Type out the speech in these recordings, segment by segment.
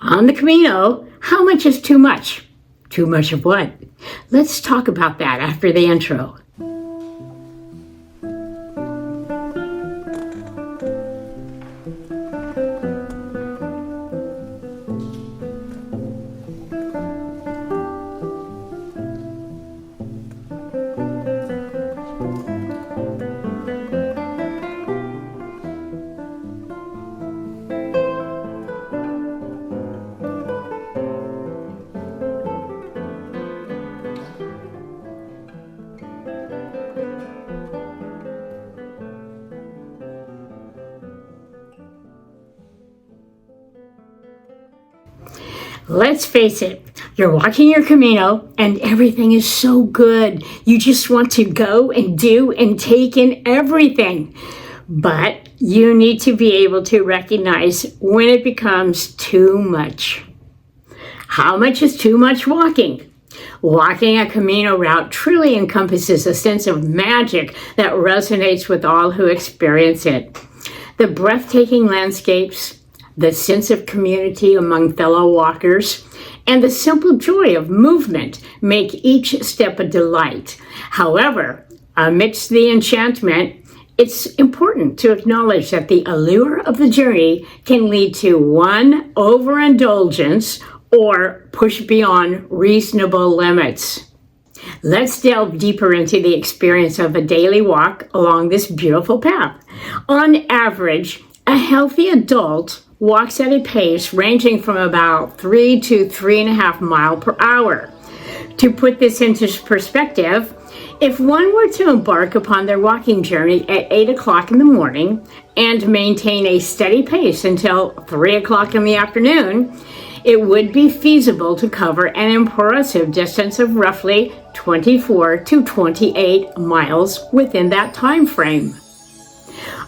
On the Camino, how much is too much? Too much of what? Let's talk about that after the intro. Let's face it, you're walking your Camino and everything is so good. You just want to go and do and take in everything. But you need to be able to recognize when it becomes too much. How much is too much walking? Walking a Camino route truly encompasses a sense of magic that resonates with all who experience it. The breathtaking landscapes, the sense of community among fellow walkers, and the simple joy of movement make each step a delight. However, amidst the enchantment, it's important to acknowledge that the allure of the journey can lead to one, overindulgence, or push beyond reasonable limits. Let's delve deeper into the experience of a daily walk along this beautiful path. On average, a healthy adult walks at a pace ranging from about 3 to 3.5 miles per hour. To put this into perspective, if one were to embark upon their walking journey at 8 o'clock in the morning and maintain a steady pace until 3 o'clock in the afternoon, it would be feasible to cover an impressive distance of roughly 24 to 28 miles within that time frame.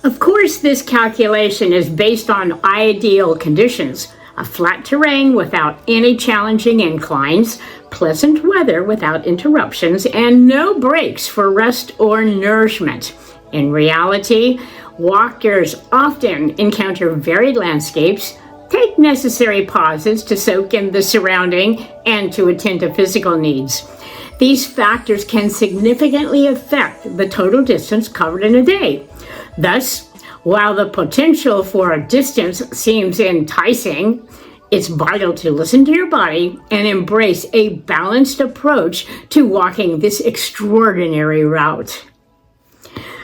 Of course, this calculation is based on ideal conditions: a flat terrain without any challenging inclines, pleasant weather without interruptions, and no breaks for rest or nourishment. In reality, walkers often encounter varied landscapes, take necessary pauses to soak in the surrounding, and to attend to physical needs. These factors can significantly affect the total distance covered in a day. Thus, while the potential for a distance seems enticing, it's vital to listen to your body and embrace a balanced approach to walking this extraordinary route.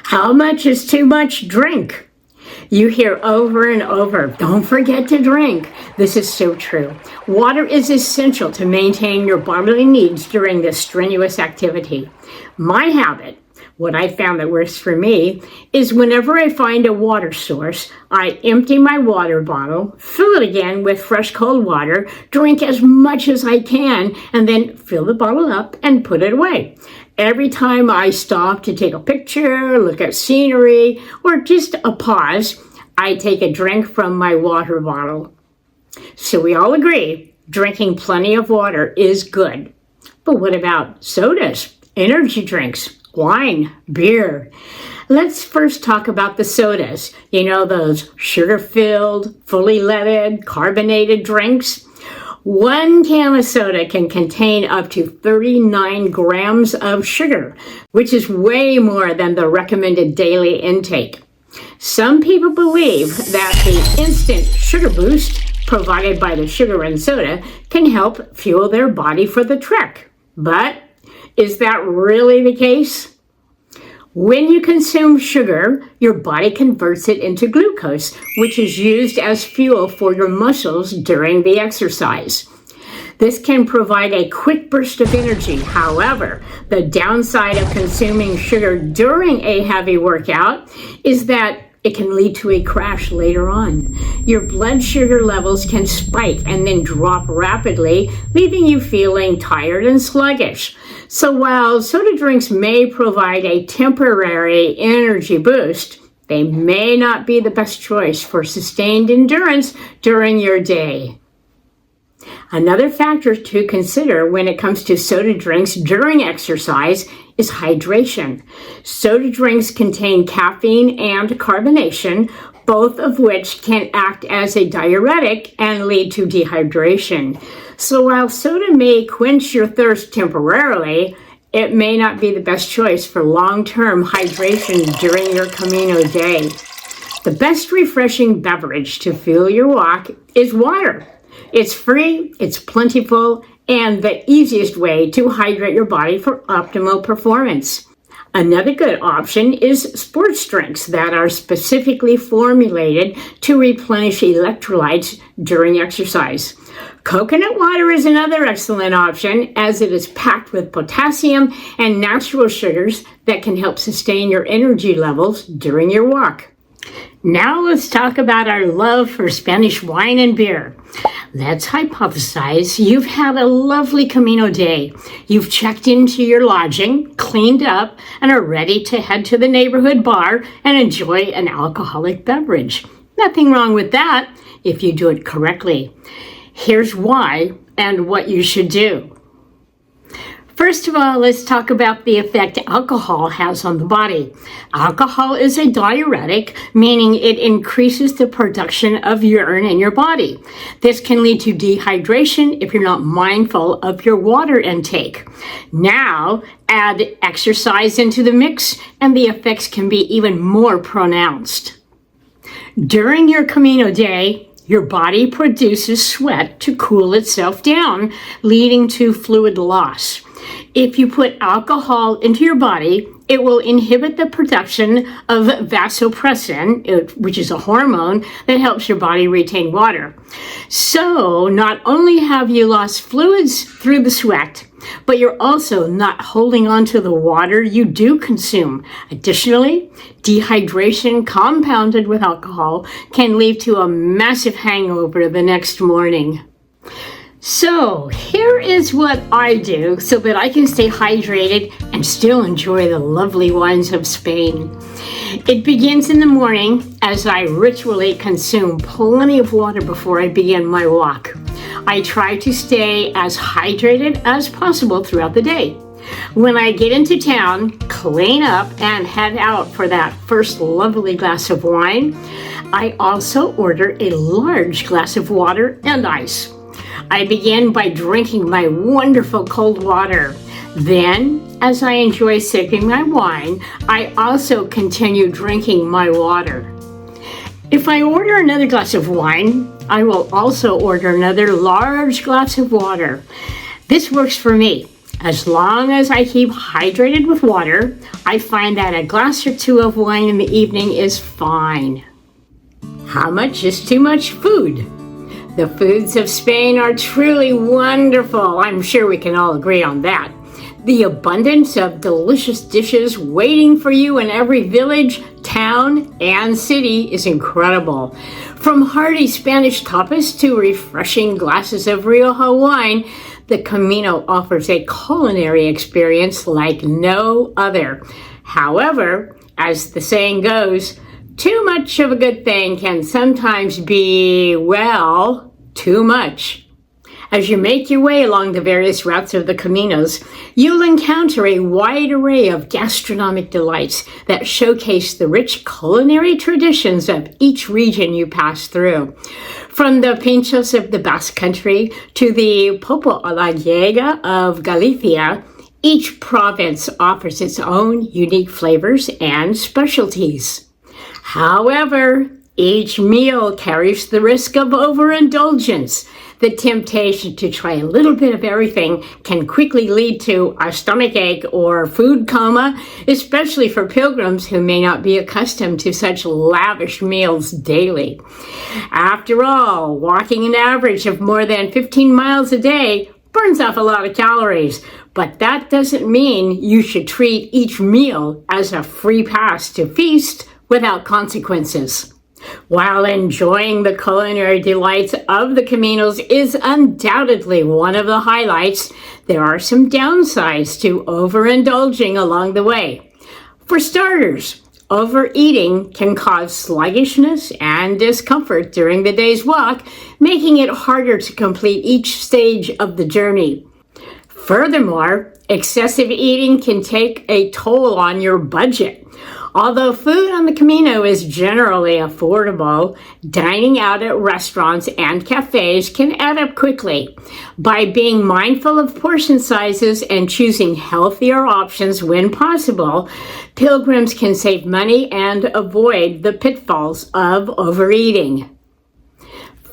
How much is too much? Drink. You hear over and over, don't forget to drink. This is so true. Water is essential to maintain your bodily needs during this strenuous activity. My habit, what I found that works for me, is whenever I find a water source, I empty my water bottle, fill it again with fresh cold water, drink as much as I can, and then fill the bottle up and put it away. Every time I stop to take a picture, look at scenery, or just a pause, I take a drink from my water bottle. So we all agree, drinking plenty of water is good. But what about sodas, energy drinks, wine, beer? Let's first talk about the sodas. You know, those sugar-filled, fully leaded, carbonated drinks? 1 can of soda can contain up to 39 grams of sugar, which is way more than the recommended daily intake. Some people believe that the instant sugar boost provided by the sugar in soda can help fuel their body for the trek. But is that really the case? When you consume sugar, your body converts it into glucose, which is used as fuel for your muscles during the exercise. This can provide a quick burst of energy. However, the downside of consuming sugar during a heavy workout is that it can lead to a crash later on. Your blood sugar levels can spike and then drop rapidly, leaving you feeling tired and sluggish. So while soda drinks may provide a temporary energy boost, they may not be the best choice for sustained endurance during your day. Another factor to consider when it comes to soda drinks during exercise is hydration. Soda drinks contain caffeine and carbonation, both of which can act as a diuretic and lead to dehydration. So while soda may quench your thirst temporarily, it may not be the best choice for long-term hydration during your Camino day. The best refreshing beverage to fuel your walk is water. It's free, it's plentiful, and the easiest way to hydrate your body for optimal performance. Another good option is sports drinks that are specifically formulated to replenish electrolytes during exercise. Coconut water is another excellent option, as it is packed with potassium and natural sugars that can help sustain your energy levels during your walk. Now let's talk about our love for Spanish wine and beer. Let's hypothesize you've had a lovely Camino day. You've checked into your lodging, cleaned up, and are ready to head to the neighborhood bar and enjoy an alcoholic beverage. Nothing wrong with that if you do it correctly. Here's why and what you should do. First of all, let's talk about the effect alcohol has on the body. Alcohol is a diuretic, meaning it increases the production of urine in your body. This can lead to dehydration if you're not mindful of your water intake. Now, add exercise into the mix, and the effects can be even more pronounced. During your Camino day, your body produces sweat to cool itself down, leading to fluid loss. If you put alcohol into your body, it will inhibit the production of vasopressin, which is a hormone that helps your body retain water. So not only have you lost fluids through the sweat, but you're also not holding on to the water you do consume. Additionally, dehydration compounded with alcohol can lead to a massive hangover the next morning. So here is what I do so that I can stay hydrated and still enjoy the lovely wines of Spain. It begins in the morning as I ritually consume plenty of water before I begin my walk. I try to stay as hydrated as possible throughout the day. When I get into town, clean up, and head out for that first lovely glass of wine, I also order a large glass of water and ice. I begin by drinking my wonderful cold water. Then, as I enjoy sipping my wine, I also continue drinking my water. If I order another glass of wine, I will also order another large glass of water. This works for me. As long as I keep hydrated with water, I find that a glass or two of wine in the evening is fine. How much is too much food? The foods of Spain are truly wonderful. I'm sure we can all agree on that. The abundance of delicious dishes waiting for you in every village, town, and city is incredible. From hearty Spanish tapas to refreshing glasses of Rioja wine, the Camino offers a culinary experience like no other. However, as the saying goes, too much of a good thing can sometimes be, well, too much. As you make your way along the various routes of the Caminos, you'll encounter a wide array of gastronomic delights that showcase the rich culinary traditions of each region you pass through. From the pinchos of the Basque Country to the popo a la gallega of Galicia, each province offers its own unique flavors and specialties. However, each meal carries the risk of overindulgence. The temptation to try a little bit of everything can quickly lead to a stomachache or food coma, especially for pilgrims who may not be accustomed to such lavish meals daily. After all, walking an average of more than 15 miles a day burns off a lot of calories, but that doesn't mean you should treat each meal as a free pass to feast without consequences. While enjoying the culinary delights of the Caminos is undoubtedly one of the highlights, there are some downsides to overindulging along the way. For starters, overeating can cause sluggishness and discomfort during the day's walk, making it harder to complete each stage of the journey. Furthermore, excessive eating can take a toll on your budget. Although food on the Camino is generally affordable, dining out at restaurants and cafes can add up quickly. By being mindful of portion sizes and choosing healthier options when possible, pilgrims can save money and avoid the pitfalls of overeating.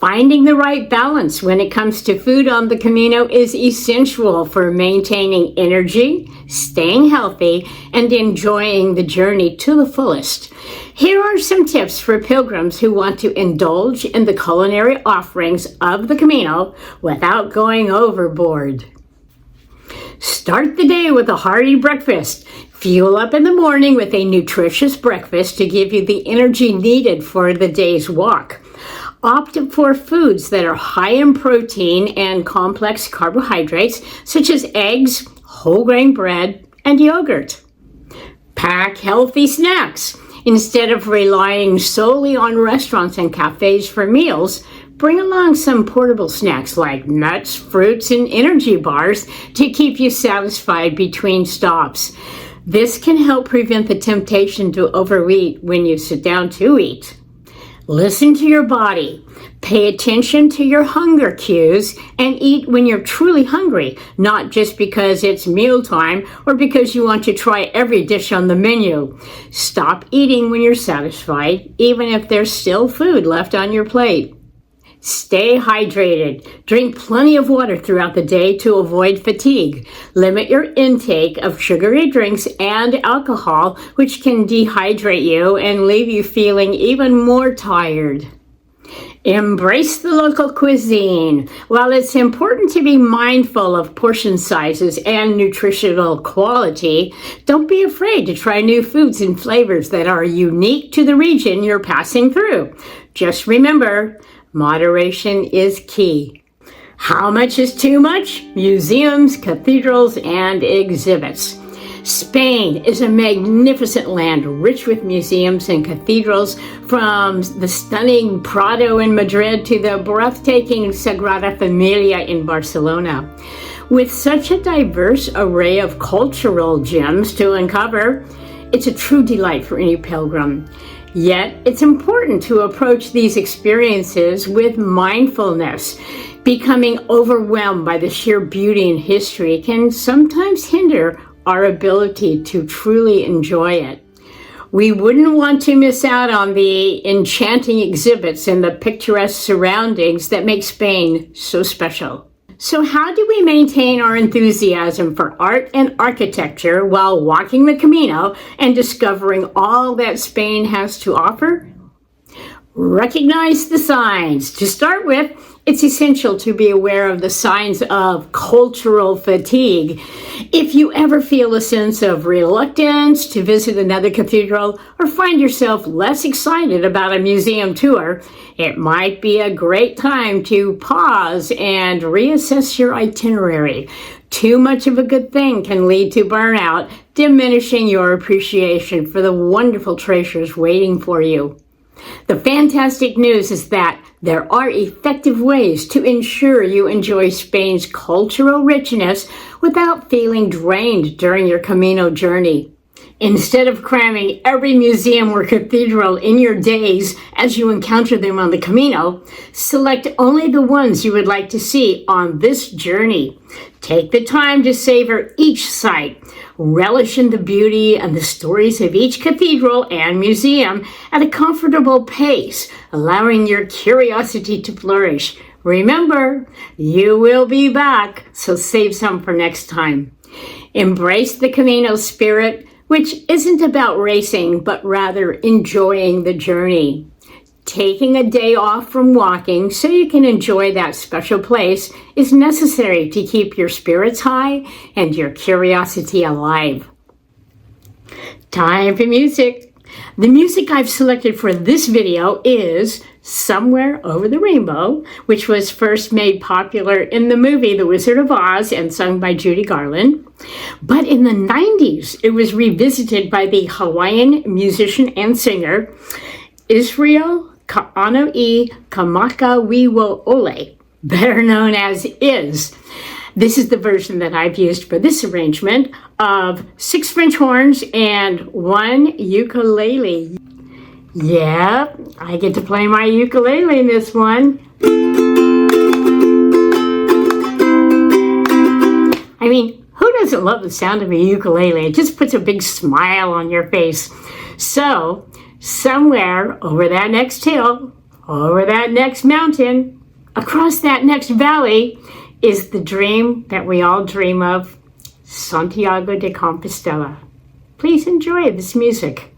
Finding the right balance when it comes to food on the Camino is essential for maintaining energy, staying healthy, and enjoying the journey to the fullest. Here are some tips for pilgrims who want to indulge in the culinary offerings of the Camino without going overboard. Start the day with a hearty breakfast. Fuel up in the morning with a nutritious breakfast to give you the energy needed for the day's walk. Opt for foods that are high in protein and complex carbohydrates, such as eggs, whole grain bread, and yogurt. Pack healthy snacks. Instead of relying solely on restaurants and cafes for meals, bring along some portable snacks like nuts, fruits, and energy bars to keep you satisfied between stops. This can help prevent the temptation to overeat when you sit down to eat. Listen to your body. Pay attention to your hunger cues and eat when you're truly hungry, not just because it's mealtime or because you want to try every dish on the menu. Stop eating when you're satisfied, even if there's still food left on your plate. Stay hydrated. Drink plenty of water throughout the day to avoid fatigue. Limit your intake of sugary drinks and alcohol, which can dehydrate you and leave you feeling even more tired. Embrace the local cuisine. While it's important to be mindful of portion sizes and nutritional quality, don't be afraid to try new foods and flavors that are unique to the region you're passing through. Just remember, moderation is key. How much is too much? Museums, cathedrals, and exhibits. Spain is a magnificent land rich with museums and cathedrals, from the stunning Prado in Madrid to the breathtaking Sagrada Familia in Barcelona. With such a diverse array of cultural gems to uncover, it's a true delight for any pilgrim. Yet, it's important to approach these experiences with mindfulness. Becoming overwhelmed by the sheer beauty and history can sometimes hinder our ability to truly enjoy it. We wouldn't want to miss out on the enchanting exhibits and the picturesque surroundings that make Spain so special. So how do we maintain our enthusiasm for art and architecture while walking the Camino and discovering all that Spain has to offer? Recognize the signs. To start with, it's essential to be aware of the signs of cultural fatigue. If you ever feel a sense of reluctance to visit another cathedral or find yourself less excited about a museum tour, it might be a great time to pause and reassess your itinerary. Too much of a good thing can lead to burnout, diminishing your appreciation for the wonderful treasures waiting for you. The fantastic news is that there are effective ways to ensure you enjoy Spain's cultural richness without feeling drained during your Camino journey. Instead of cramming every museum or cathedral in your days as you encounter them on the Camino, select only the ones you would like to see on this journey. Take the time to savor each site. Relish in the beauty and the stories of each cathedral and museum at a comfortable pace, allowing your curiosity to flourish. Remember, you will be back, so save some for next time. Embrace the Camino spirit, which isn't about racing, but rather enjoying the journey. Taking a day off from walking so you can enjoy that special place is necessary to keep your spirits high and your curiosity alive. Time for music. The music I've selected for this video is Somewhere Over the Rainbow, which was first made popular in the movie The Wizard of Oz and sung by Judy Garland. But in the 90s, it was revisited by the Hawaiian musician and singer Israel Ka'ano'i Kamakawiwo'ole. better known as is. This is the version that I've used for this arrangement of 6 French horns and 1 ukulele. Yeah, I get to play my ukulele in this one. I mean, who doesn't love the sound of a ukulele? It just puts a big smile on your face. So, somewhere over that next hill, over that next mountain, across that next valley, is the dream that we all dream of, Santiago de Compostela. Please enjoy this music.